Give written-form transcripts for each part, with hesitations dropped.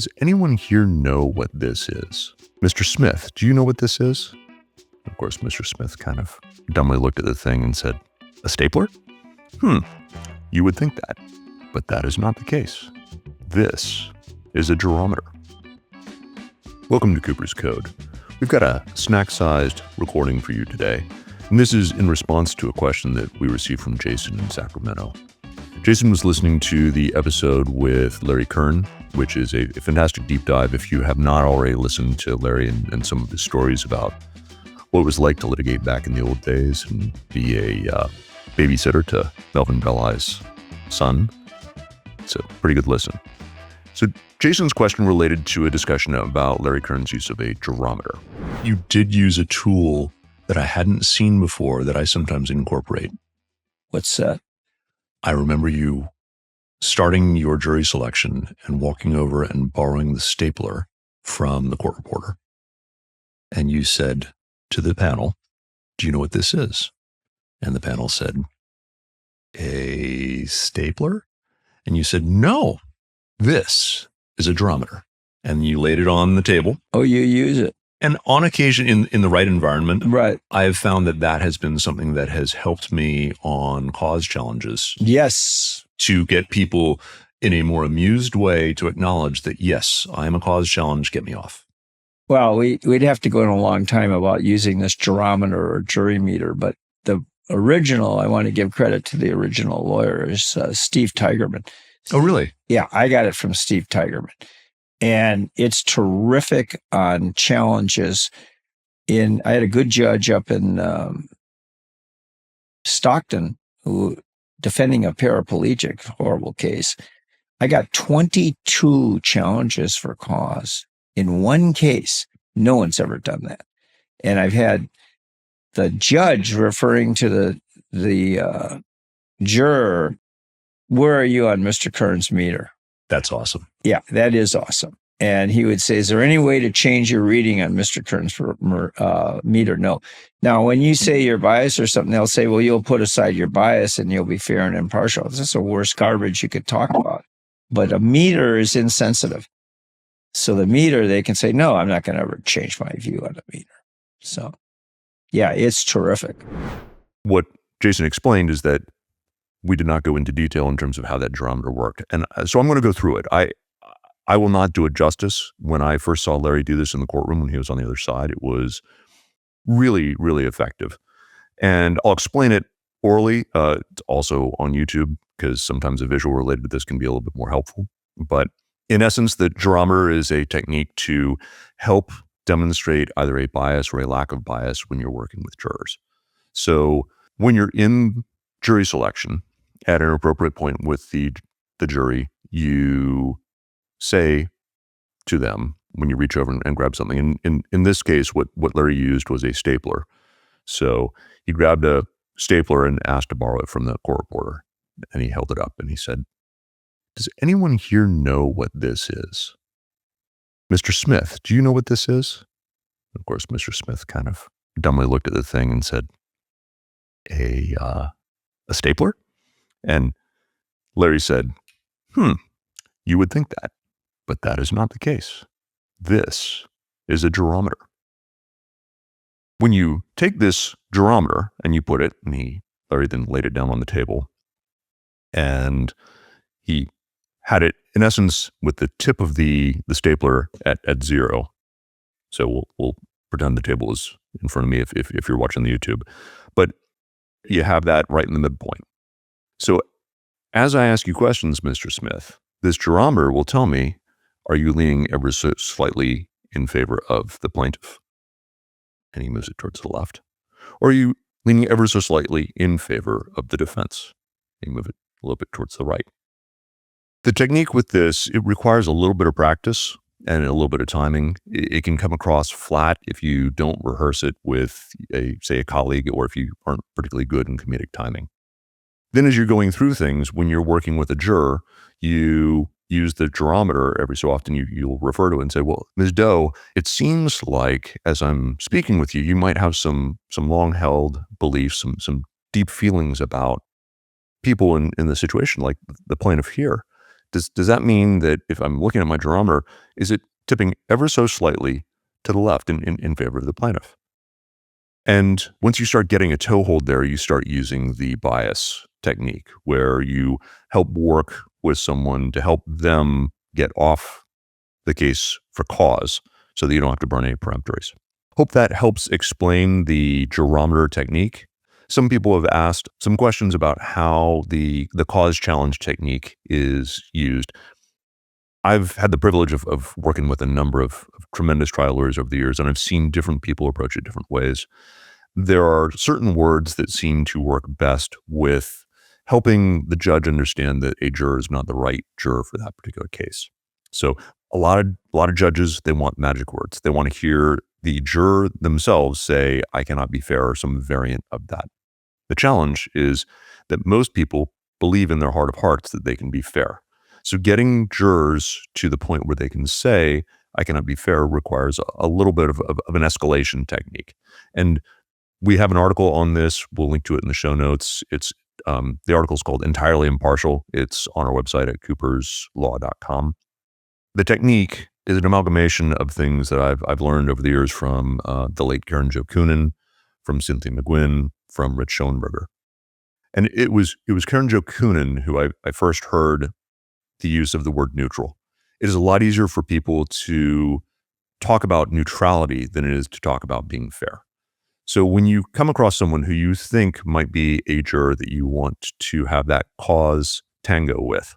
Does anyone here know what this is? Mr. Smith, do you know what this is? Of course, Mr. Smith kind of dumbly looked at the thing and said, "A stapler? You would think that, but that is not the case. This is a jurometer." Welcome to Cooper's Code. We've got a snack-sized recording for you today, and this is in response to a question that we received from Jason in Sacramento. Jason was listening to the episode with Larry Kern, which is a fantastic deep dive if you have not already listened to Larry and some of his stories about what it was like to litigate back in the old days and be a babysitter to Melvin Belli's son. It's a pretty good listen. So Jason's question related to a discussion about Larry Kern's use of a jurometer. You did use a tool that I hadn't seen before that I sometimes incorporate. What's that? I remember you starting your jury selection and walking over and borrowing the stapler from the court reporter. And you said to the panel, "Do you know what this is?" And the panel said, "A stapler?" And you said, "No, this is a jurometer." And you laid it on the table. Oh, you use it. And on occasion, in the right environment, Right. I have found that has been something that has helped me on cause challenges. Yes. To get people in a more amused way to acknowledge that, yes, I am a cause challenge, get me off. Well, we'd have to go in a long time about using this jurometer or jury meter, but the original, I want to give credit to the original lawyer, is Steve Tigerman. Oh, really? Yeah, I got it from Steve Tigerman. And it's terrific on challenges. I had a good judge up in Stockton who, defending a paraplegic, horrible case, I got 22 challenges for cause in one case. No one's ever done that. And I've had the judge referring to the juror, "Where are you on Mr. Kern's meter?" That's awesome. Yeah, that is awesome. And he would say, "Is there any way to change your reading on Mr. Kern's meter?" No. Now, when you say you're biased or something, they'll say, "Well, you'll put aside your bias and you'll be fair and impartial." This is the worst garbage you could talk about. But a meter is insensitive. So the meter, they can say, "No, I'm not going to ever change my view on a meter." So, yeah, it's terrific. What Jason explained is that we did not go into detail in terms of how that jurometer worked. And so I'm going to go through it. I will not do it justice. When I first saw Larry do this in the courtroom when he was on the other side, it was really, really effective. And I'll explain it orally. It's also on YouTube because sometimes a visual related to this can be a little bit more helpful. But in essence, the jurometer is a technique to help demonstrate either a bias or a lack of bias when you're working with jurors. So when you're in jury selection, at an appropriate point with the jury, you say to them when you reach over and grab something. In this case, what Larry used was a stapler. So he grabbed a stapler and asked to borrow it from the court reporter. And he held it up and he said, "Does anyone here know what this is? Mr. Smith, do you know what this is?" Of course, Mr. Smith kind of dumbly looked at the thing and said, A stapler? And Larry said, You would think that, but that is not the case. This is a jurometer. When you take this jurometer and you put it, and Larry then laid it down on the table, and he had it, in essence, with the tip of the stapler at zero. So we'll pretend the table is in front of me if you're watching the YouTube. But you have that right in the midpoint. So as I ask you questions, Mr. Smith, this jurometer will tell me, are you leaning ever so slightly in favor of the plaintiff? And he moves it towards the left. Or are you leaning ever so slightly in favor of the defense? And you move it a little bit towards the right. The technique with this, it requires a little bit of practice and a little bit of timing. It can come across flat if you don't rehearse it with a colleague, or if you aren't particularly good in comedic timing. Then as you're going through things, when you're working with a juror, you use the jurometer every so often. You'll refer to it and say, "Well, Ms. Doe, it seems like as I'm speaking with you, you might have some long-held beliefs, some deep feelings about people in the situation, like the plaintiff here. Does that mean that if I'm looking at my jurometer, is it tipping ever so slightly to the left in favor of the plaintiff? And once you start getting a toehold there, you start using the bias technique where you help work with someone to help them get off the case for cause so that you don't have to burn any peremptories. Hope that helps explain the jurometer technique. Some people have asked some questions about how the cause challenge technique is used. I've had the privilege of working with a number of tremendous trial lawyers over the years, and I've seen different people approach it different ways. There are certain words that seem to work best with helping the judge understand that a juror is not the right juror for that particular case. So a lot of judges, they want magic words. They want to hear the juror themselves say, "I cannot be fair," or some variant of that. The challenge is that most people believe in their heart of hearts that they can be fair. So getting jurors to the point where they can say, "I cannot be fair," requires a little bit of an escalation technique. And we have an article on this. We'll link to it in the show notes. The article is called "Entirely Impartial." It's on our website at cooperslaw.com. The technique is an amalgamation of things that I've learned over the years from the late Karen Jo Kunin, from Cynthia McGuinn, from Rich Schoenberger. And it was Karen Jo Kunin who I first heard the use of the word neutral. It is a lot easier for people to talk about neutrality than it is to talk about being fair. So when you come across someone who you think might be a juror that you want to have that cause tango with,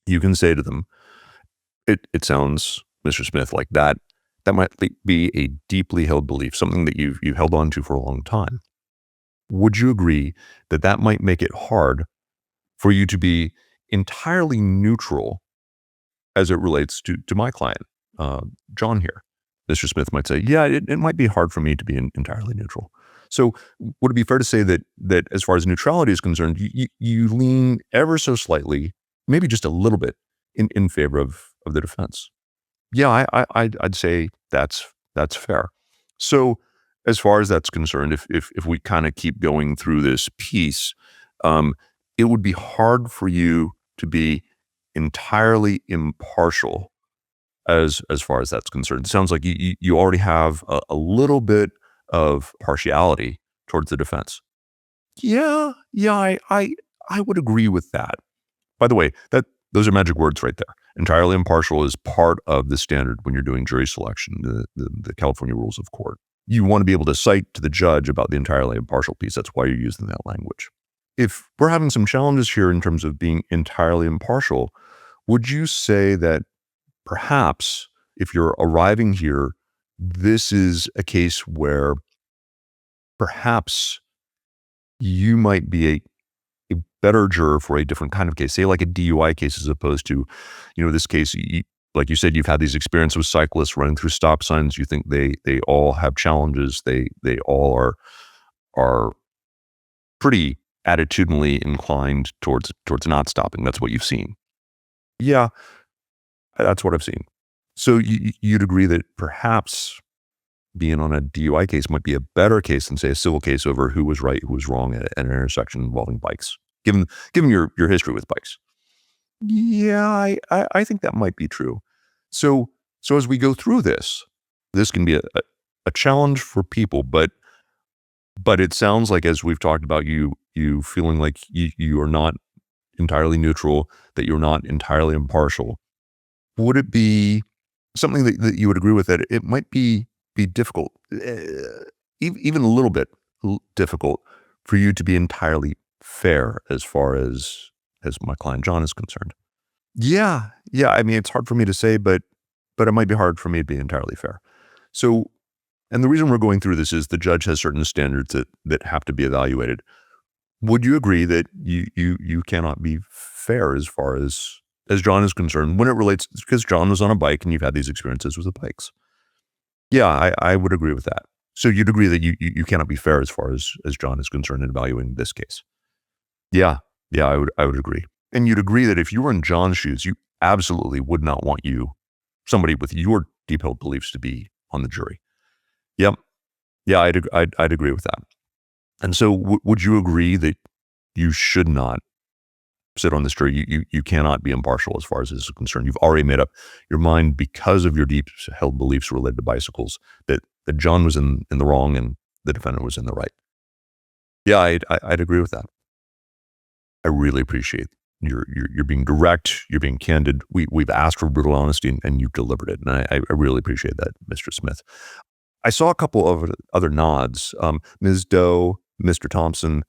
you can say to them, it sounds, Mr. Smith, like that might be a deeply held belief, something that you've held on to for a long time. Would you agree that that might make it hard for you to be entirely neutral as it relates to my client, John here? Mr. Smith might say, "Yeah, it might be hard for me to be entirely neutral." So would it be fair to say that as far as neutrality is concerned, you lean ever so slightly, maybe just a little bit, in favor of the defense? Yeah, I'd say that's fair. So as far as that's concerned, if we kind of keep going through this piece, it would be hard for you to be entirely impartial as far as that's concerned. It sounds like you already have a little bit of partiality towards the defense. Yeah, I would agree with that. By the way, those are magic words right there. Entirely impartial is part of the standard when you're doing jury selection, the California Rules of Court. You want to be able to cite to the judge about the entirely impartial piece. That's why you're using that language. If we're having some challenges here in terms of being entirely impartial, would you say that perhaps if you're arriving here, this is a case where perhaps you might be a better juror for a different kind of case, say like a DUI case, as opposed to, this case, like you said, you've had these experiences with cyclists running through stop signs. You think they all have challenges. They all are pretty attitudinally inclined towards not stopping. That's what you've seen. Yeah, that's what I've seen. So you'd agree that perhaps being on a DUI case might be a better case than, say, a civil case over who was right, who was wrong at an intersection involving bikes, given your history with bikes. Yeah, I think that might be true. So as we go through this can be a challenge for people, but it sounds like, as we've talked about, you feeling like you are not entirely neutral, that you're not entirely impartial. Would it be something that you would agree with, that it might be difficult, even a little bit difficult, for you to be entirely fair as far as my client John is concerned? Yeah. I mean, it's hard for me to say, but it might be hard for me to be entirely fair. So, and the reason we're going through this is the judge has certain standards that have to be evaluated. Would you agree that you cannot be fair as far as John is concerned when it relates, because John was on a bike and you've had these experiences with the bikes? Yeah, I would agree with that. So you'd agree that you cannot be fair as far as John is concerned in evaluating this case? Yeah, I would agree. And you'd agree that if you were in John's shoes, you absolutely would not want somebody with your deep held beliefs, to be on the jury. Yep. Yeah, I'd agree with that. And so would you agree that you should not sit on this jury, you cannot be impartial as far as this is concerned. You've already made up your mind because of your deep-held beliefs related to bicycles that John was in the wrong and the defendant was in the right. Yeah, I'd agree with that. I really appreciate you're being direct, you're being candid. We've asked for brutal honesty and you've delivered it, and I really appreciate that, Mr. Smith. I saw a couple of other nods. Ms. Doe, Mr. Thompson,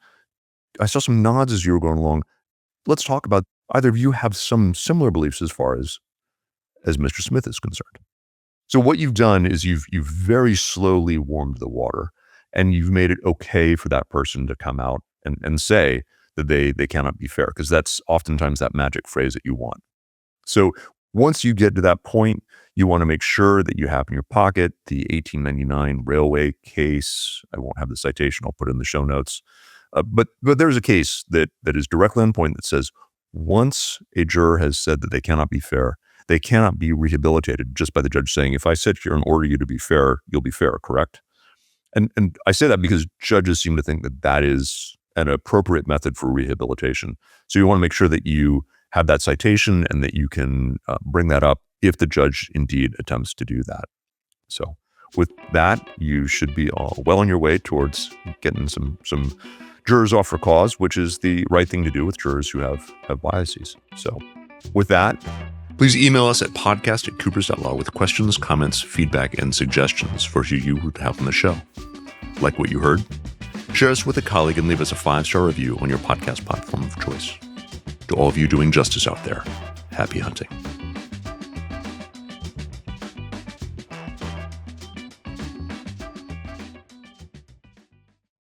I saw some nods as you were going along. Let's talk about, either of you have some similar beliefs as far as Mr. Smith is concerned. So what you've done is you've very slowly warmed the water, and you've made it okay for that person to come out and say that they cannot be fair, because that's oftentimes that magic phrase that you want. So once you get to that point, you want to make sure that you have in your pocket the 1899 railway case. I won't have the citation. I'll put it in the show notes. But there's a case that is directly on point that says once a juror has said that they cannot be fair, they cannot be rehabilitated just by the judge saying, if I sit here and order you to be fair, you'll be fair, correct? And I say that because judges seem to think that is an appropriate method for rehabilitation. So you want to make sure that you have that citation and that you can bring that up if the judge indeed attempts to do that. So with that, you should be well on your way towards getting some jurors off for cause, which is the right thing to do with jurors who have biases. So with that, please email us at podcast@coopers.law with questions, comments, feedback, and suggestions for who you would have on the show. Like what you heard? Share us with a colleague and leave us a 5-star review on your podcast platform of choice. To all of you doing justice out there, happy hunting.